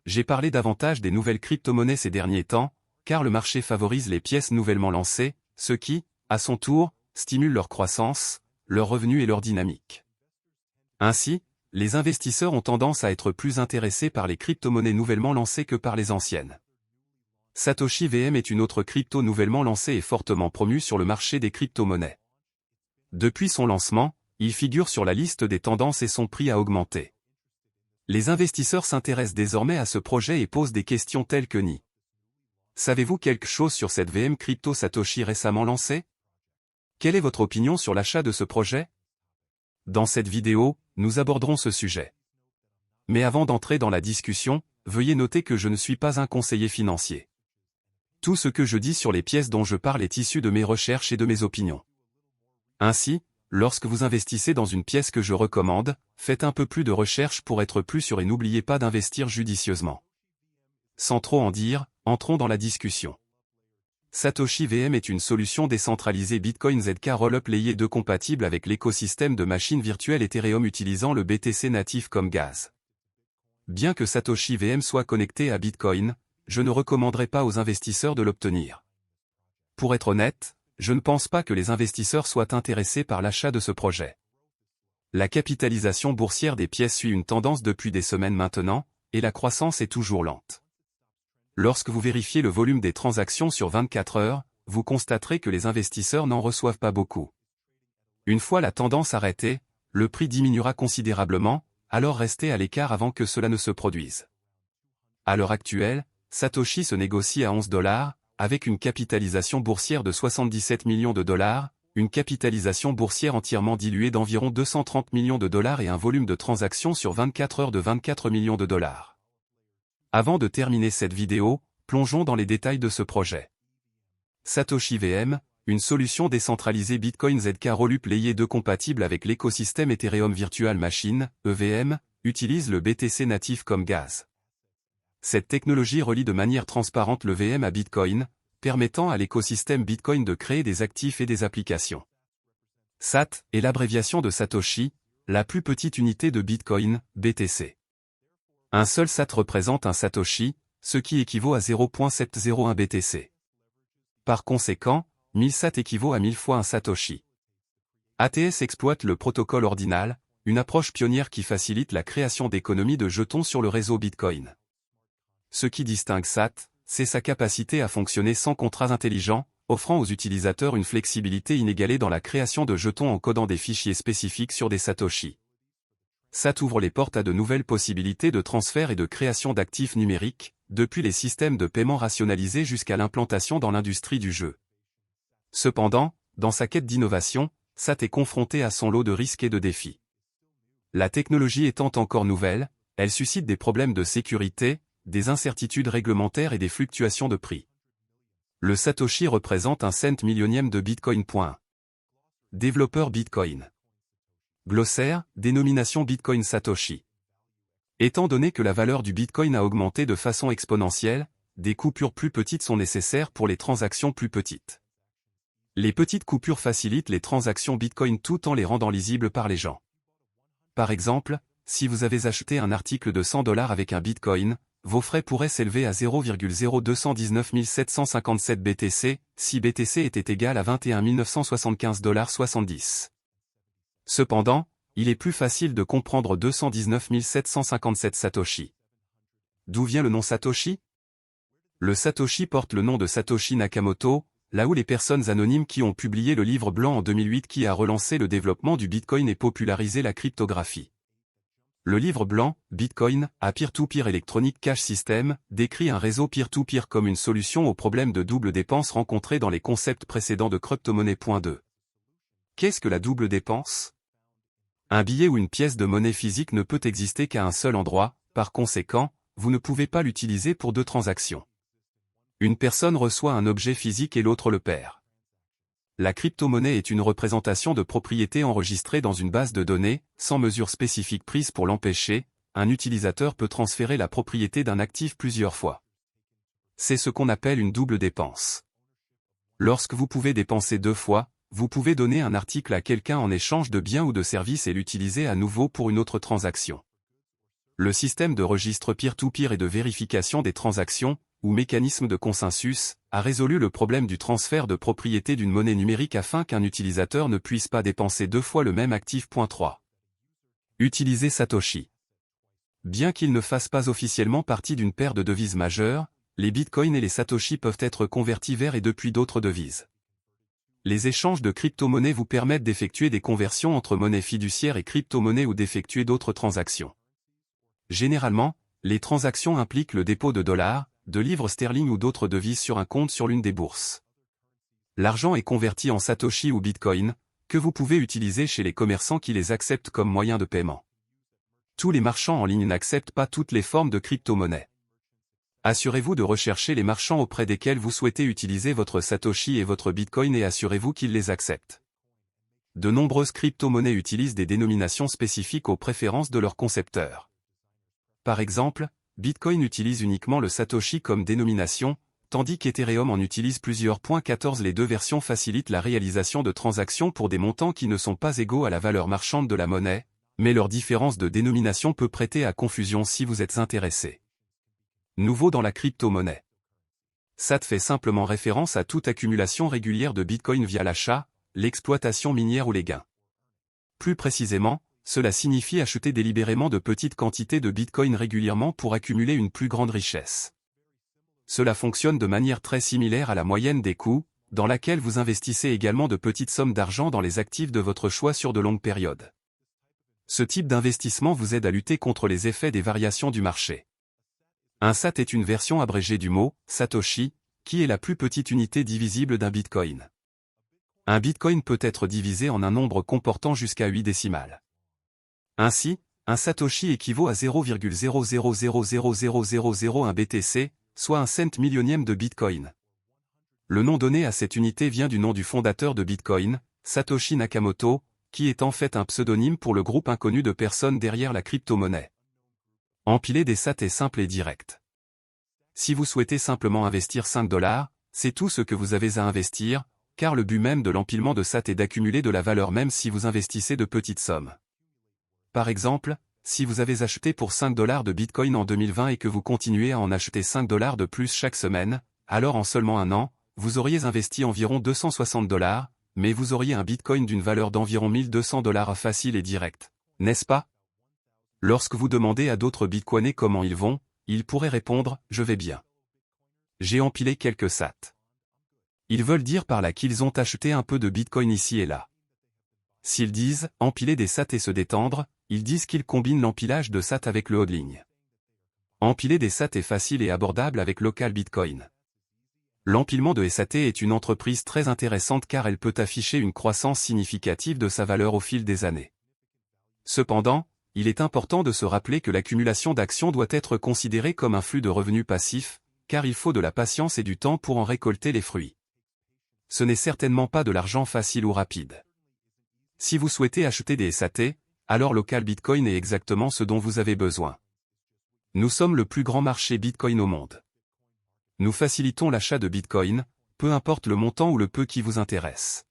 j'ai parlé davantage des nouvelles crypto-monnaies ces derniers temps, car le marché favorise les pièces nouvellement lancées, ce qui, à son tour, stimule leur croissance, leurs revenus et leur dynamique. Ainsi, les investisseurs ont tendance à être plus intéressés par les crypto-monnaies nouvellement lancées que par les anciennes. Satoshi VM est une autre crypto nouvellement lancée et fortement promue sur le marché des crypto-monnaies. Depuis son lancement, il figure sur la liste des tendances et son prix a augmenté. Les investisseurs s'intéressent désormais à ce projet et posent des questions telles que ni. Savez-vous quelque chose sur cette VM crypto Satoshi récemment lancée? Quelle est votre opinion sur l'achat de ce projet? Dans cette vidéo, nous aborderons ce sujet. Mais avant d'entrer dans la discussion, veuillez noter que je ne suis pas un conseiller financier. Tout ce que je dis sur les pièces dont je parle est issu de mes recherches et de mes opinions. Ainsi, lorsque vous investissez dans une pièce que je recommande, faites un peu plus de recherche pour être plus sûr et n'oubliez pas d'investir judicieusement. Sans trop en dire, entrons dans la discussion. Satoshi VM est une solution décentralisée Bitcoin ZK Rollup Layer 2 compatible avec l'écosystème de machines virtuelles Ethereum utilisant le BTC natif comme gaz. Bien que Satoshi VM soit connecté à Bitcoin, je ne recommanderais pas aux investisseurs de l'obtenir. Pour être honnête, je ne pense pas que les investisseurs soient intéressés par l'achat de ce projet. La capitalisation boursière des pièces suit une tendance depuis des semaines maintenant, et la croissance est toujours lente. Lorsque vous vérifiez le volume des transactions sur 24 heures, vous constaterez que les investisseurs n'en reçoivent pas beaucoup. Une fois la tendance arrêtée, le prix diminuera considérablement, alors restez à l'écart avant que cela ne se produise. À l'heure actuelle, Satoshi se négocie à 11 $, avec une capitalisation boursière de 77 millions de dollars, une capitalisation boursière entièrement diluée d'environ 230 millions de dollars et un volume de transactions sur 24 heures de 24 millions de dollars. Avant de terminer cette vidéo, plongeons dans les détails de ce projet. Satoshi VM, une solution décentralisée Bitcoin ZK Rollup Layer 2 compatible avec l'écosystème Ethereum Virtual Machine, EVM, utilise le BTC natif comme gaz. Cette technologie relie de manière transparente le VM à Bitcoin, permettant à l'écosystème Bitcoin de créer des actifs et des applications. SAT est l'abréviation de Satoshi, la plus petite unité de Bitcoin, BTC. Un seul SAT représente un Satoshi, ce qui équivaut à 0.701 BTC. Par conséquent, 1000 SAT équivaut à 1000 fois un Satoshi. ATS exploite le protocole ordinal, une approche pionnière qui facilite la création d'économies de jetons sur le réseau Bitcoin. Ce qui distingue SAT, c'est sa capacité à fonctionner sans contrats intelligents, offrant aux utilisateurs une flexibilité inégalée dans la création de jetons en codant des fichiers spécifiques sur des Satoshi. SAT ouvre les portes à de nouvelles possibilités de transfert et de création d'actifs numériques, depuis les systèmes de paiement rationalisés jusqu'à l'implantation dans l'industrie du jeu. Cependant, dans sa quête d'innovation, SAT est confronté à son lot de risques et de défis. La technologie étant encore nouvelle, elle suscite des problèmes de sécurité, des incertitudes réglementaires et des fluctuations de prix. Le Satoshi représente un cent millionième de Bitcoin. Développeur Bitcoin. Glossaire, dénomination Bitcoin Satoshi. Étant donné que la valeur du Bitcoin a augmenté de façon exponentielle, des coupures plus petites sont nécessaires pour les transactions plus petites. Les petites coupures facilitent les transactions Bitcoin tout en les rendant lisibles par les gens. Par exemple, si vous avez acheté un article de 100 $ avec un Bitcoin, vos frais pourraient s'élever à 0,0219 757 BTC, si BTC était égal à 21 975,70 $. Cependant, il est plus facile de comprendre 219 757 Satoshi. D'où vient le nom Satoshi? Le Satoshi porte le nom de Satoshi Nakamoto, là où les personnes anonymes qui ont publié le livre blanc en 2008 qui a relancé le développement du Bitcoin et popularisé la cryptographie. Le livre blanc, Bitcoin, a Peer-to-Peer Electronic Cash System, décrit un réseau peer-to-peer comme une solution au problème de double dépense rencontré dans les concepts précédents de crypto-monnaie. Qu'est-ce que la double dépense? Un billet ou une pièce de monnaie physique ne peut exister qu'à un seul endroit, par conséquent, vous ne pouvez pas l'utiliser pour deux transactions. Une personne reçoit un objet physique et l'autre le perd. La crypto-monnaie est une représentation de propriété enregistrée dans une base de données, sans mesure spécifique prise pour l'empêcher, un utilisateur peut transférer la propriété d'un actif plusieurs fois. C'est ce qu'on appelle une double dépense. Lorsque vous pouvez dépenser deux fois, vous pouvez donner un article à quelqu'un en échange de biens ou de services et l'utiliser à nouveau pour une autre transaction. Le système de registre peer-to-peer et de vérification des transactions, ou mécanisme de consensus, a résolu le problème du transfert de propriété d'une monnaie numérique afin qu'un utilisateur ne puisse pas dépenser deux fois le même actif. 3. Utiliser Satoshi. Bien qu'ils ne fassent pas officiellement partie d'une paire de devises majeures, les bitcoins et les Satoshi peuvent être convertis vers et depuis d'autres devises. Les échanges de crypto-monnaies vous permettent d'effectuer des conversions entre monnaies fiduciaires et crypto-monnaies ou d'effectuer d'autres transactions. Généralement, les transactions impliquent le dépôt de dollars, de livres sterling ou d'autres devises sur un compte sur l'une des bourses. L'argent est converti en Satoshi ou Bitcoin, que vous pouvez utiliser chez les commerçants qui les acceptent comme moyen de paiement. Tous les marchands en ligne n'acceptent pas toutes les formes de crypto-monnaies. Assurez-vous de rechercher les marchands auprès desquels vous souhaitez utiliser votre Satoshi et votre Bitcoin et assurez-vous qu'ils les acceptent. De nombreuses crypto-monnaies utilisent des dénominations spécifiques aux préférences de leurs concepteurs. Par exemple, Bitcoin utilise uniquement le Satoshi comme dénomination, tandis qu'Ethereum en utilise plusieurs. 14 Les deux versions facilitent la réalisation de transactions pour des montants qui ne sont pas égaux à la valeur marchande de la monnaie, mais leur différence de dénomination peut prêter à confusion si vous êtes intéressé. Nouveau dans la crypto-monnaie. SAT fait simplement référence à toute accumulation régulière de Bitcoin via l'achat, l'exploitation minière ou les gains. Plus précisément, cela signifie acheter délibérément de petites quantités de Bitcoin régulièrement pour accumuler une plus grande richesse. Cela fonctionne de manière très similaire à la moyenne des coûts, dans laquelle vous investissez également de petites sommes d'argent dans les actifs de votre choix sur de longues périodes. Ce type d'investissement vous aide à lutter contre les effets des variations du marché. Un SAT est une version abrégée du mot « Satoshi », qui est la plus petite unité divisible d'un Bitcoin. Un Bitcoin peut être divisé en un nombre comportant jusqu'à 8 décimales. Ainsi, un Satoshi équivaut à 0,0000001 BTC, soit un cent millionième de Bitcoin. Le nom donné à cette unité vient du nom du fondateur de Bitcoin, Satoshi Nakamoto, qui est en fait un pseudonyme pour le groupe inconnu de personnes derrière la crypto-monnaie. Empiler des SAT est simple et direct. Si vous souhaitez simplement investir 5 $, c'est tout ce que vous avez à investir, car le but même de l'empilement de SAT est d'accumuler de la valeur même si vous investissez de petites sommes. Par exemple, si vous avez acheté pour 5 $ de Bitcoin en 2020 et que vous continuez à en acheter 5 $ de plus chaque semaine, alors en seulement un an, vous auriez investi environ 260 $, mais vous auriez un Bitcoin d'une valeur d'environ 1200 $ facile et direct, n'est-ce pas? Lorsque vous demandez à d'autres Bitcoiners comment ils vont, ils pourraient répondre « Je vais bien. J'ai empilé quelques SAT ». Ils veulent dire par là qu'ils ont acheté un peu de Bitcoin ici et là. S'ils disent « empiler des SAT et se détendre », ils disent qu'ils combinent l'empilage de SAT avec le hodling. Empiler des SAT est facile et abordable avec Local Bitcoin. L'empilement de SAT est une entreprise très intéressante car elle peut afficher une croissance significative de sa valeur au fil des années. Cependant, il est important de se rappeler que l'accumulation d'actions doit être considérée comme un flux de revenus passifs, car il faut de la patience et du temps pour en récolter les fruits. Ce n'est certainement pas de l'argent facile ou rapide. Si vous souhaitez acheter des SAT, alors Local Bitcoin est exactement ce dont vous avez besoin. Nous sommes le plus grand marché Bitcoin au monde. Nous facilitons l'achat de Bitcoin, peu importe le montant ou le peu qui vous intéresse.